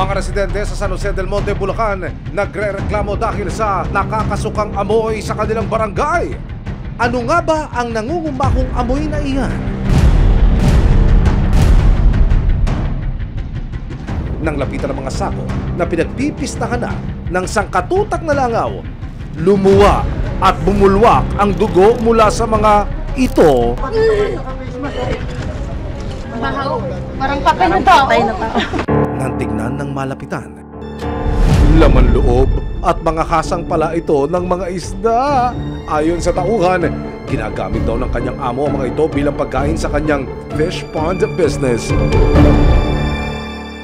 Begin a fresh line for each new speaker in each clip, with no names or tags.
Mga residente sa San Jose del Monte, Bulacan, nagre-reklamo dahil sa nakakasukang amoy sa kanilang barangay. Ano nga ba ang nangungumbakong amoy na iyan? Nang lapitan ng mga sako na pinagpipistahan na ng sangkatutak na langaw, lumuwa at bumulwak ang dugo mula sa mga ito.
Parang patay na tao.
Nang tignan ng malapitan, laman loob at mga hasang pala ito ng mga isda. Ayon sa tauhan, ginagamit daw ng kanyang amo ang mga ito bilang pagkain sa kanyang fish pond business.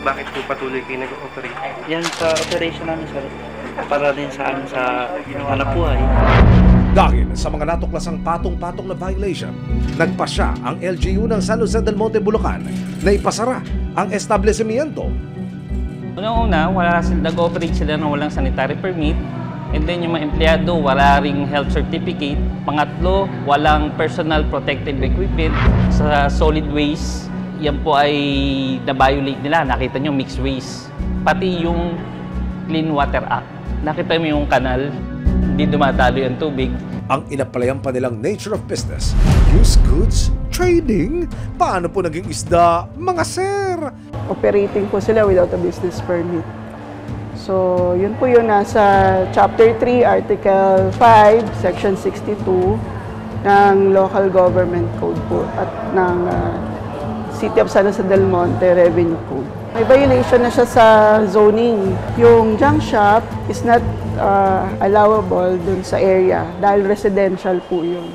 Bakit po patuloy kayo nag-operate?
Yan sa operation namin, sir. Para din sa amin sa hanap buhay.
Dahil sa mga natuklasang patong-patong na violation, nagpasya ang LGU ng San Jose del Monte, Bulacan na ipasara ang establishmento.
Unang-una, nag-operate sila ng walang sanitary permit. And then yung mga empleyado, wala ring health certificate. Pangatlo, walang personal protective equipment. Sa solid waste, yan po ay na-violate nila. Nakita nyo, mixed waste. Pati yung Clean Water Act. Nakita mo yung kanal, hindi dumadalo yung tubig.
Ang inapalayan pa nilang nature of business, used goods, trading. Paano po naging isda, mga sir?
Operating po sila without a business permit. So, yun po yun nasa Chapter 3, Article 5, Section 62 ng Local Government Code po at ng City of San Jose del Monte Revenue Code. May violation na siya sa zoning. Yung junk shop is not allowable dun sa area dahil residential po yun.